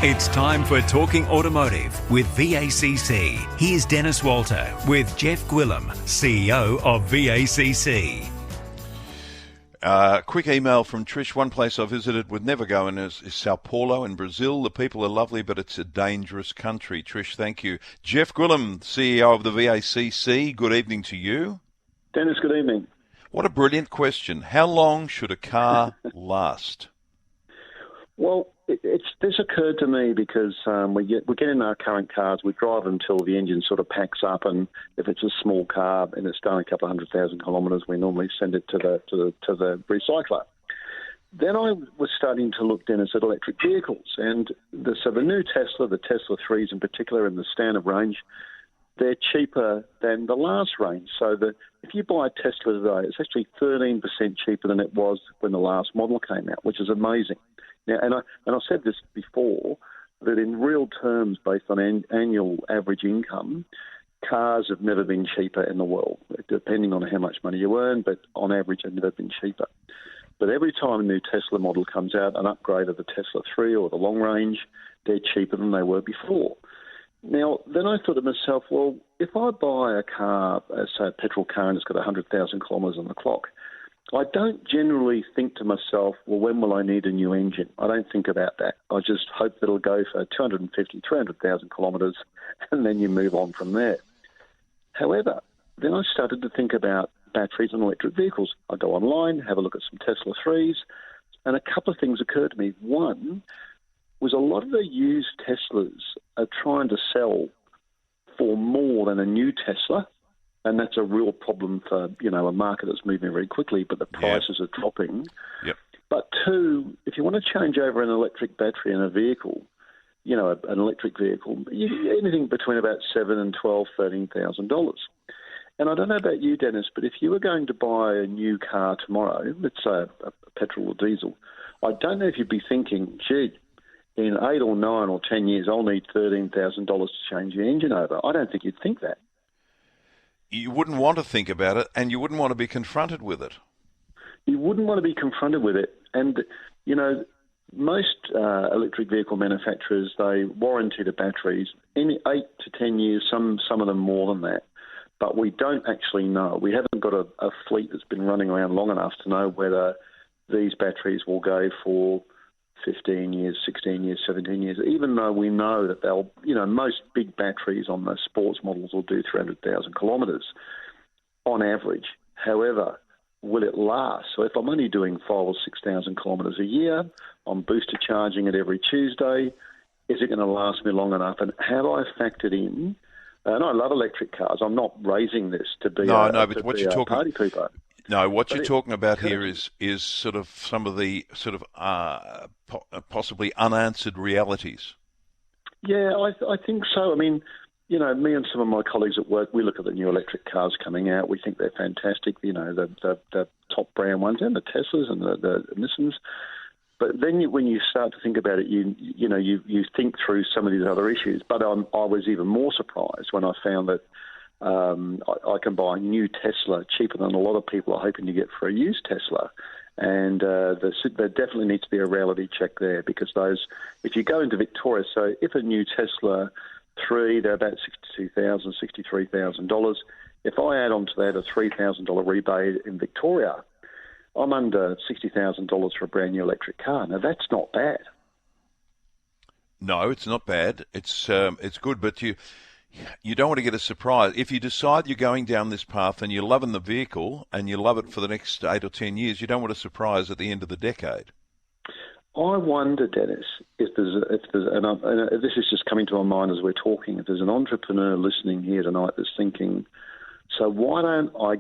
It's time for Talking Automotive with VACC. Here's Dennis Walter with Jeff Gwillim, CEO of VACC. Quick email from Trish. One place I visited would never go in is Sao Paulo in Brazil. The people are lovely, but it's a dangerous country. Trish, thank you. Jeff Gwillim, CEO of the VACC. Good evening to you. Dennis, good evening. What a brilliant question. How long should a car last? Well, this occurred to me because we get in our current cars, we drive until the engine sort of packs up, and if it's a small car and it's done a couple of 100,000 kilometres, we normally send it to the recycler. Then I was starting to look, Dennis, at electric vehicles, and the new Tesla, the Tesla 3s in particular, in the standard range, they're cheaper than the last range. So if you buy a Tesla today, it's actually 13% cheaper than it was when the last model came out, which is amazing. Now, and I've said this before, that in real terms, based on annual average income, cars have never been cheaper in the world, depending on how much money you earn, but on average, they've never been cheaper. But every time a new Tesla model comes out, an upgrade of the Tesla 3 or the long range, they're cheaper than they were before. Now, then I thought to myself, well, if I buy a car, say a petrol car, and it's got 100,000 kilometres on the clock, I don't generally think to myself, well, when will I need a new engine? I don't think about that. I just hope that it'll go for 250, 300,000 kilometres, and then you move on from there. However, then I started to think about batteries and electric vehicles. I go online, have a look at some Tesla 3s, and a couple of things occurred to me. One was a lot of the used Teslas are trying to sell for more than a new Tesla. And that's a real problem for, a market that's moving very quickly, but the prices are dropping. Yep. But two, if you want to change over an electric battery in a vehicle, an electric vehicle, anything between about $7,000 and $12,000, $13,000. And I don't know about you, Dennis, but if you were going to buy a new car tomorrow, let's say a petrol or diesel, I don't know if you'd be thinking, gee, in 8 or 9 or 10 years, I'll need $13,000 to change the engine over. I don't think you'd think that. You wouldn't want to think about it, and you wouldn't want to be confronted with it. You wouldn't want to be confronted with it. And, most electric vehicle manufacturers, they warranty the batteries in 8 to 10 years, some of them more than that. But we don't actually know. We haven't got a fleet that's been running around long enough to know whether these batteries will go for 15 years, 16 years, 17 years, even though we know that they'll, most big batteries on the sports models will do 300,000 kilometres on average. However, will it last? So if I'm only doing 5,000 or 6,000 kilometres a year, I'm booster charging it every Tuesday, is it going to last me long enough? And have I factored in, and I love electric cars, I'm not raising this to be but what you're talking party pooper. No, what you're talking about here is sort of some of the sort of possibly unanswered realities. Yeah, I think so. I mean, me and some of my colleagues at work, we look at the new electric cars coming out. We think they're fantastic, the top brand ones and the Teslas and the Nissans. But then when you start to think about it, you think through some of these other issues. But I was even more surprised when I found that I can buy a new Tesla cheaper than a lot of people are hoping to get for a used Tesla. And there definitely needs to be a reality check there, because if you go into Victoria, so if a new Tesla 3, they're about $62,000, $63,000. If I add on to that a $3,000 rebate in Victoria, I'm under $60,000 for a brand new electric car. Now, that's not bad. No, it's not bad. It's good, but you don't want to get a surprise. If you decide you're going down this path and you're loving the vehicle and you love it for the next 8 or 10 years, you don't want a surprise at the end of the decade. I wonder, Dennis, if there's and this is just coming to my mind as we're talking, if there's an entrepreneur listening here tonight that's thinking, so why don't I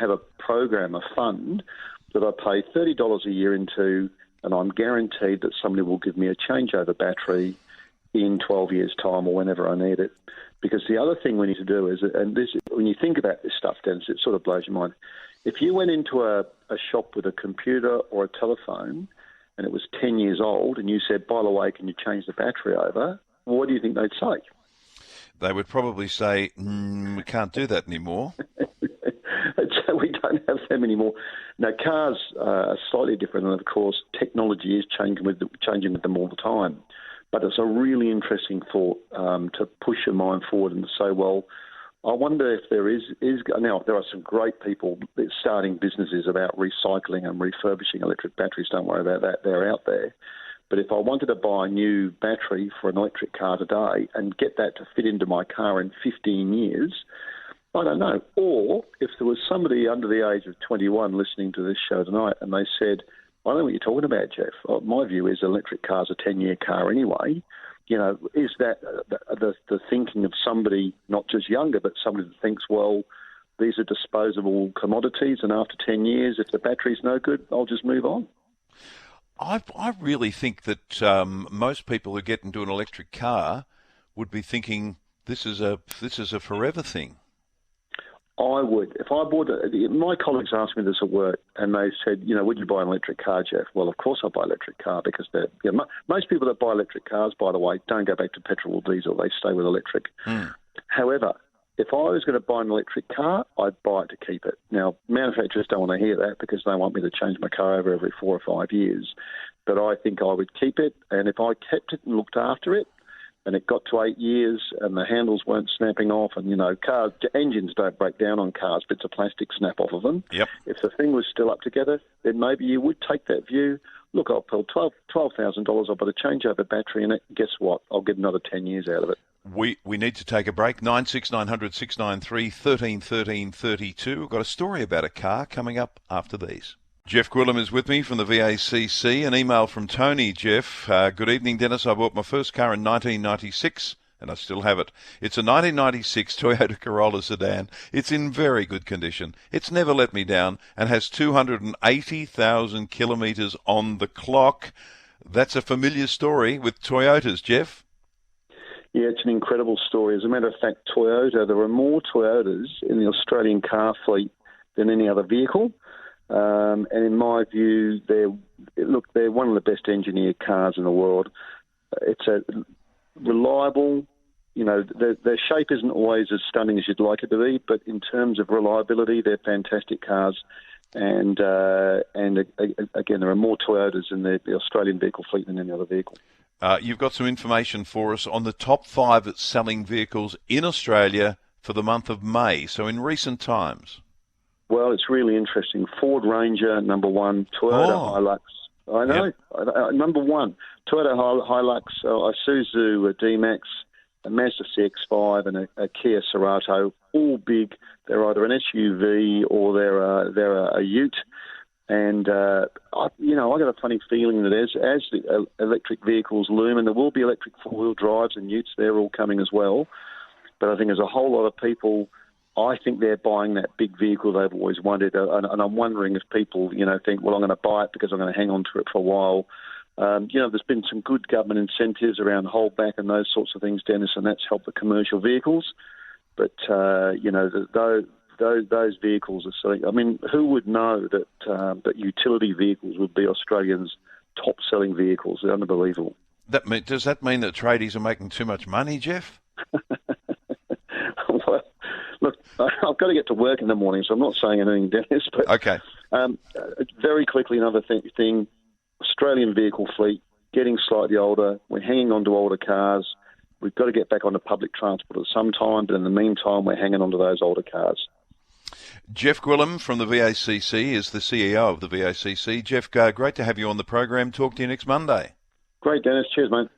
have a program, a fund that I pay $30 a year into, and I'm guaranteed that somebody will give me a changeover battery in 12 years' time or whenever I need it. Because the other thing we need to do is, and this, when you think about this stuff, Dennis, it sort of blows your mind. If you went into a shop with a computer or a telephone and it was 10 years old and you said, by the way, can you change the battery over, what do you think they'd say? They would probably say, we can't do that anymore. It's we don't have them anymore. Now, cars are slightly different, and of course, technology is changing with them all the time. But it's a really interesting thought to push your mind forward and to say, well, I wonder if there is now there are some great people starting businesses about recycling and refurbishing electric batteries. Don't worry about that; they're out there. But if I wanted to buy a new battery for an electric car today and get that to fit into my car in 15 years, I don't know. Or if there was somebody under the age of 21 listening to this show tonight and they said, I don't know what you're talking about, Jeff. My view is electric car's a 10-year car anyway. You know, is that the thinking of somebody not just younger, but somebody that thinks, well, these are disposable commodities, and after 10 years, if the battery's no good, I'll just move on? I really think that most people who get into an electric car would be thinking this is a forever thing. I would. If I bought my colleagues asked me this at work, and they said, you know, would you buy an electric car, Jeff? Well, of course I'd buy an electric car because most people that buy electric cars, by the way, don't go back to petrol or diesel. They stay with electric. However, if I was going to buy an electric car, I'd buy it to keep it. Now, manufacturers don't want to hear that because they want me to change my car over every 4 or 5 years. But I think I would keep it, and if I kept it and looked after it, and it got to 8 years and the handles weren't snapping off, and, you know, engines don't break down on cars, bits of plastic snap off of them. Yep. If the thing was still up together, then maybe you would take that view. Look, I'll pay $12,000, I've got to change over battery in it. Guess what? I'll get another 10 years out of it. We need to take a break. 96900 693 13 13 32. We've got a story about a car coming up after these. Jeff Gwilym is with me from the VACC. An email from Tony. Jeff, good evening, Dennis. I bought my first car in 1996 and I still have it. It's a 1996 Toyota Corolla sedan. It's in very good condition. It's never let me down and has 280,000 kilometres on the clock. That's a familiar story with Toyotas, Jeff. Yeah, it's an incredible story. As a matter of fact, there are more Toyotas in the Australian car fleet than any other vehicle. And in my view, they're one of the best engineered cars in the world. It's a reliable, you know, their shape isn't always as stunning as you'd like it to be, but in terms of reliability, they're fantastic cars. And again, there are more Toyotas in the Australian vehicle fleet than any other vehicle. You've got some information for us on the top 5 selling vehicles in Australia for the month of May, so in recent times. Well, it's really interesting. Ford Ranger, number 1. Toyota Hilux. I know. Yep. Number 1. Toyota Hilux, Isuzu D-Max, a Mazda CX-5 and a Kia Cerato, all big. They're either an SUV or they're a ute. And, I got a funny feeling that as the electric vehicles loom, and there will be electric four-wheel drives and utes, they're all coming as well. But I think there's a whole lot of people, I think they're buying that big vehicle they've always wanted. And I'm wondering if people, think, well, I'm going to buy it because I'm going to hang on to it for a while. There's been some good government incentives around holdback and those sorts of things, Dennis, and that's helped the commercial vehicles. But, those vehicles are selling. I mean, who would know that utility vehicles would be Australians' top-selling vehicles? They're unbelievable. Does that mean that tradies are making too much money, Jeff? Well, look, I've got to get to work in the morning, so I'm not saying anything, Dennis. But, okay. Very quickly, another thing, Australian vehicle fleet, getting slightly older. We're hanging on to older cars. We've got to get back onto public transport at some time, but in the meantime, we're hanging on to those older cars. Jeff Gwilym from the VACC is the CEO of the VACC. Jeff, great to have you on the program. Talk to you next Monday. Great, Dennis. Cheers, mate.